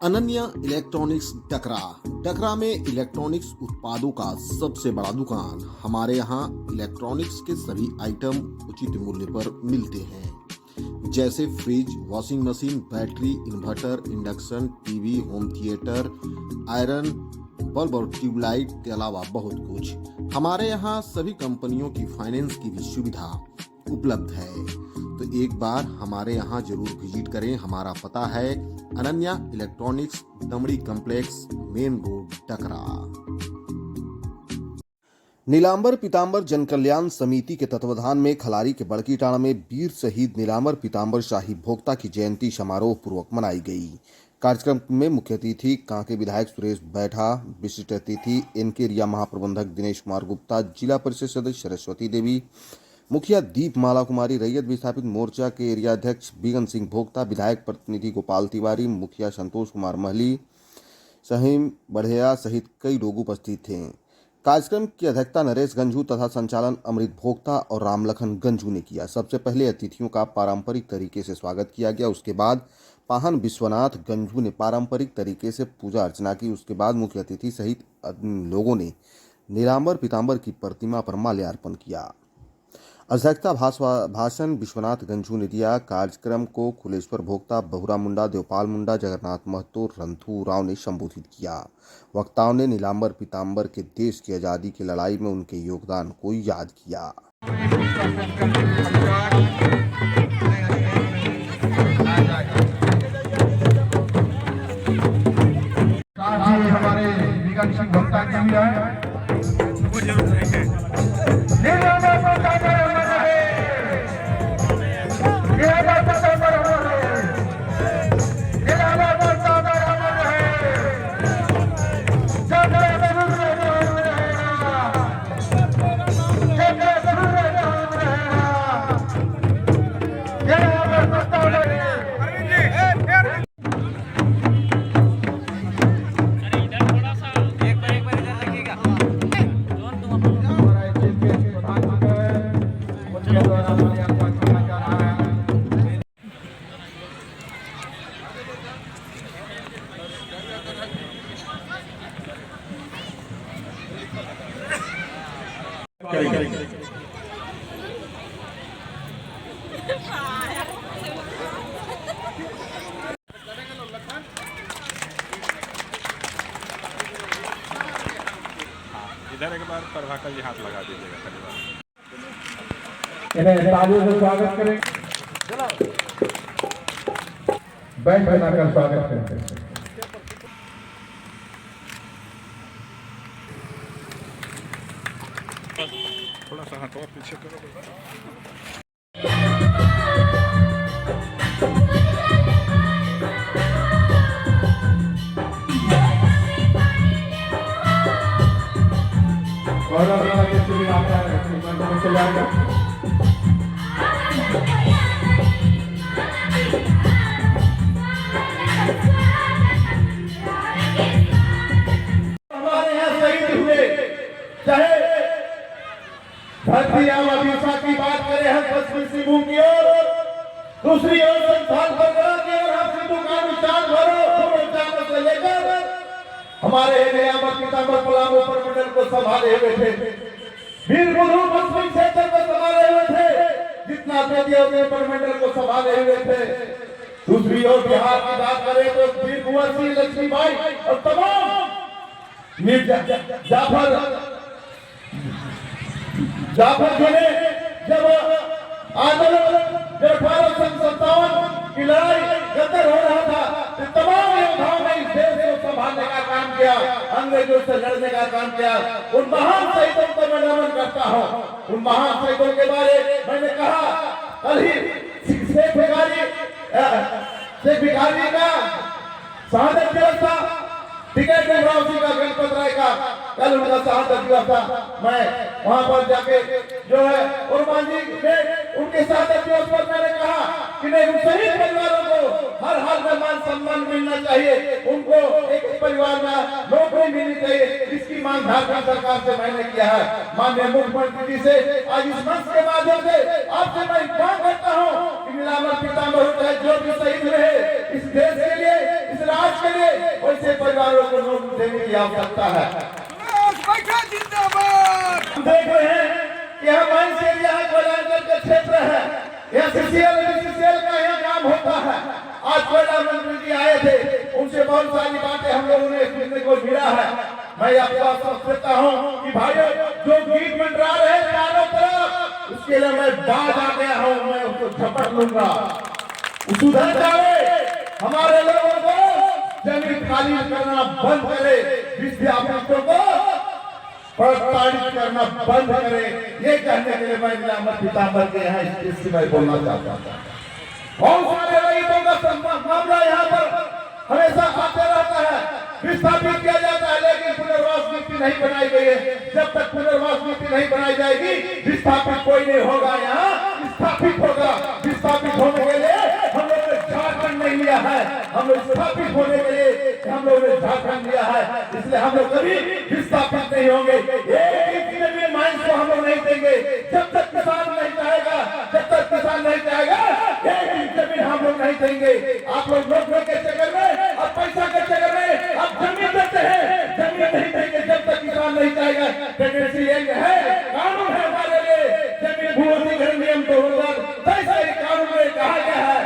Ananya electronics Dakra में electronics उत्पादों का सबसे बड़ा दुकान। हमारे यहाँ इलेक्ट्रॉनिक्स के सभी आइटम उचित मूल्य पर मिलते हैं, जैसे fridge, washing machine, battery, inverter, induction, TV, home theatre, iron, bulb और ट्यूबलाइट के अलावा बहुत कुछ। हमारे यहाँ सभी कंपनियों की फाइनेंस की भी सुविधा उपलब्ध है, तो एक बार हमारे यहाँ जरूर विजिट करें। हमारा पता है Ananya electronics, Damri complex, main road, Dakra. Nilambar Pitambar जन कल्याण समिति के तत्वाधान में खलारी के बड़की टाणा में वीर शहीद नीलांबर पीतांबर शाही भोक्ता की जयंती समारोह पूर्वक मनाई गई। कार्यक्रम में मुख्य अतिथि कांके विधायक सुरेश बैठा, विशिष्ट अतिथि एनके एरिया महाप्रबंधक दिनेश कुमार गुप्ता, जिला परिषद सदस्य सरस्वती देवी, मुखिया दीपमाला कुमारी, रैयत विस्थापित मोर्चा के एरिया अध्यक्ष बिगन सिंह भोक्ता, विधायक प्रतिनिधि गोपाल तिवारी, मुखिया संतोष कुमार महली, सहीम बढ़िया सहित कई लोग उपस्थित थे। कार्यक्रम की अध्यक्षता नरेश गंजू तथा संचालन अमृत भोक्ता और रामलखन गंजू ने किया। सबसे पहले अतिथियों का पारंपरिक तरीके से स्वागत किया गया। उसके बाद पाहन विश्वनाथ गंजू ने पारंपरिक तरीके से पूजा अर्चना की। उसके बाद मुख्य अतिथि सहित लोगों ने नीलांबर पीतांबर की प्रतिमा पर माल्यार्पण किया। अध्यक्षता भाषण विश्वनाथ गंजू ने दिया। कार्यक्रम को कुलेश्वर भोक्ता, बहुरा मुंडा, देवपाल मुंडा, जगन्नाथ महतो, रंथू राव ने संबोधित किया। वक्ताओं ने नीलांबर पीतांबर के देश की आजादी की लड़ाई में उनके योगदान को याद किया। हमारे बिगन सिंह भोक्ता जी भी इधर एक बार प्रभाकर जी हाथ लगा दीजिएगा। इन्हें तालियों से स्वागत करें। बैठ बनाकर स्वागत करें। थोड़ा सा हाथ और पीछे करो। हमारे यहाँ शहीद हुए, चाहे धरती आम अभिषा की बात करें, हम पश्चिम सिंहभूम की ओर, दूसरी ओर संस्थान बरगरा की ओर, हम सिंधु का विचार भरो से लेकर हमारे नीलांबर पीतांबर पलामू प्रमंडल को संभाले हुए थे। वीर बुधू पश्चिमी क्षेत्र को संभाले हुए थे, जितना बेदियों प्रमंडल को संभाले हुए थे। दूसरी ओर बिहार की बात करें तो वीर कुंवर सिंह, लक्ष्मीबाई और तमाम जाफर जी ने जब आंदोलन 1857 की लड़ाई गदर हो रहा था, तो तमाम योद्धाओं ने इस देश को संभालने का काम किया, अंग्रेजों से लड़ने का काम किया। उन महान शहीदों को मैं नमन करता हूँ। उन महान शहीदों के बारे मैंने कहा कल ही शेख भिखारी का शहादत दिवस था, टिकट राव जी का, गणपत राय का कल उनका शहादत दिवस था। मैं वहां पर जाके जो है कुर्बान जी ने उनके शहादत दिवस पर मैंने कहा कि नहीं, उन शहीद परिवारों को हर हाल में मान सम्मान मिलना चाहिए, उनको एक परिवार में नौकरी मिलनी चाहिए। इसकी मांग झारखंड सरकार से मैंने किया है। माननीय मुख्यमंत्री जी से आज इस मंच के माध्यम से आपसे मैं मांग करता हूँ कि नीलांबर पीतांबर जो भी शहीद हुए इस देश के लिए, इस राज्य के लिए, वैसे परिवारों को नोट देने की आवश्यकता है। हम देख रहे हैं कि यहाँ माइंस एरिया है, कोयलांचल का क्षेत्र है, यहाँ CCL का यहाँ काम होता है। आज कोयला मंत्री जी आए थे, उनसे बहुत सारी बातें हम लोगों ने सुनने को मिला है। मैं आपको आश्वस्त करता हूँ कि भाइयों, जो गीत मंडरा रहे चारों तरफ, उसके लिए मैं बाज आ गया हूँ, मैं उसको झपट लूंगा। सुधर जाए, हमारे लोगों को जमीन खाली करना बंद करे, विद्यापतियों को प्रताड़ित करना बंद करे। ये कहने के लिए मैं नीलांबर पीतांबर के यहाँ इस मैं बोलना चाहता था। बहुत सारे रईसों का मामला यहाँ पर हमेशा आते रहता है, विस्थापित किया जाता है, लेकिन पुनर्वास नीति नहीं बनाई गई है। जब तक पुनर्वास नीति नहीं बनाई जाएगी, विस्थापित कोई नहीं होगा, यहाँ स्थापित होगा। विस्थापित होने के लिए हम लोग ने झारखंड नहीं लिया है, हम लोग स्थापित होने के लिए हम लोग ने झारखंड लिया है। इसलिए हम लोग कभी विस्थापित नहीं होंगे। एक जमीन माइंस को हम लोग नहीं देंगे जब तक किसान नहीं चाहेगा, जब तक किसान नहीं चाहेगा, एक जमीन हम लोग नहीं देंगे। आप लोग नौकरी के चक्कर में और पैसा के चक्कर में आप जमीन देते हैं, जमीन नहीं देंगे जब तक किसान नहीं चाहेगा। टेंडेंसी एक है, कानून है हमारे लिए, जमीन भू अधिग्रहण नियम 2023 कानून में कहा गया है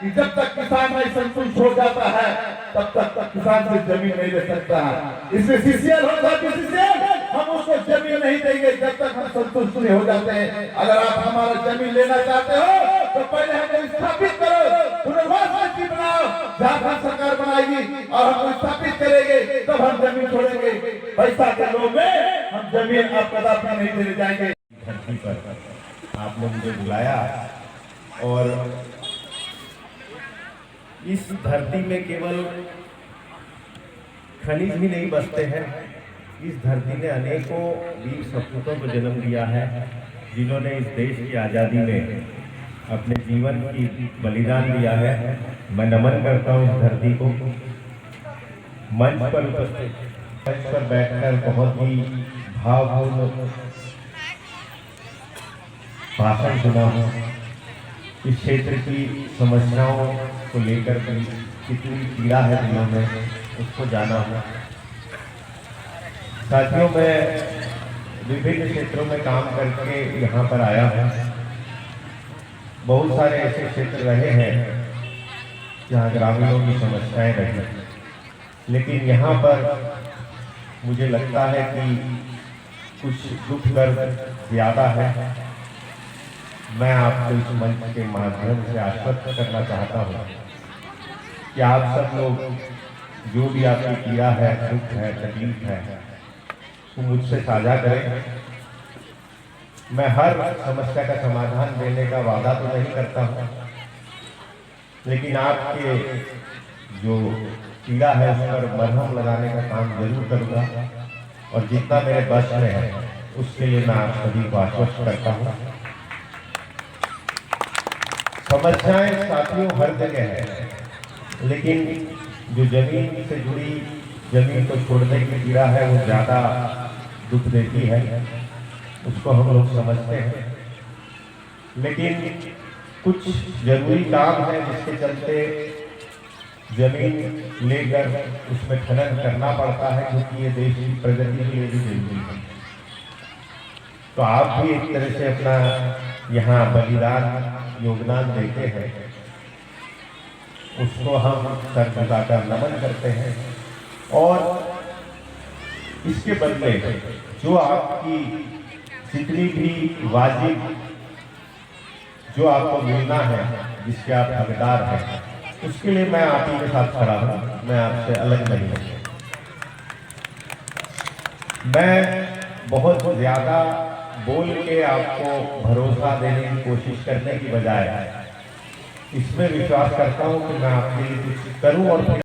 कि जब तक किसान नहीं संतुष्ट हो जाता है, तब तक किसान से जमीन नहीं ले सकता है। इसमें CCL होगा, CCL हम उसको जमीन नहीं देंगे जब तक हम संतुष्ट नहीं हो जाते हैं। अगर आप हमारा जमीन लेना चाहते हो तो पहले हमें स्थापित करो, पुनर्वास नीति बनाओ, झारखंड सरकार बनाएगी और हम स्थापित करेंगे, तब हम जमीन छोड़ेंगे। पैसा के लोभ में हम जमीन आप कदापि नहीं देने जाएंगे। धरती पर आपने मुझे बुलाया और इस धरती में केवल खनिज ही नहीं बसते हैं, इस धरती ने अनेकों वीर सपूतों को जन्म दिया है, जिन्होंने इस देश की आज़ादी में अपने जीवन की बलिदान दिया है। मैं नमन करता हूँ इस धरती को। मंच पर बैठकर बहुत ही भावपूर्ण भाषण सुना हूँ। इस क्षेत्र की समस्याओं को लेकर कितनी पीड़ा है दिलों में, उसको जाना हूँ। साथियों, मैं विभिन्न क्षेत्रों में काम करके यहाँ पर आया हूँ। बहुत सारे ऐसे क्षेत्र रहे हैं जहाँ ग्रामीणों की समस्याएं रही, लेकिन यहाँ पर मुझे लगता है कि कुछ दुख दर्द ज़्यादा है। मैं आपको इस मंच के माध्यम से आश्वस्त करना चाहता हूँ कि आप सब लोग जो भी आपकी पीड़ा है, दुख है, तकलीफ है, वो मुझसे साझा करें। मैं हर समस्या का समाधान देने का वादा तो नहीं करता हूँ, लेकिन आपके जो पीड़ा है उस पर मरहम लगाने का काम जरूर करूँगा, और जितना मेरे बस में है उसके लिए मैं आप सभी को आश्वस्त करता हूँ। समस्याएं साथियों हर जगह है, लेकिन जो जमीन से जुड़ी, जमीन को छोड़ने की पीड़ा है, वो ज़्यादा दुख देती है, उसको हम लोग समझते हैं। लेकिन कुछ जरूरी काम है जिसके चलते जमीन लेकर उसमें खनन करना पड़ता है, क्योंकि ये देश की प्रगति के लिए भी जरूरी है। तो आप भी एक तरह से अपना यहाँ बलिदान योगदान देते हैं, उसको हम सर झुकाकर नमन करते हैं। और इसके बदले जो आपकी जितनी भी वाजिब जो आपको मिलना है, जिसके आप हकदार हैं, उसके लिए मैं आप ही के साथ खड़ा हूँ, मैं आपसे अलग नहीं हूँ। मैं बहुत ज़्यादा बोल के आपको भरोसा देने की कोशिश करने की बजाय इसमें विश्वास करता हूँ कि मैं आपके लिए कुछ करूँ और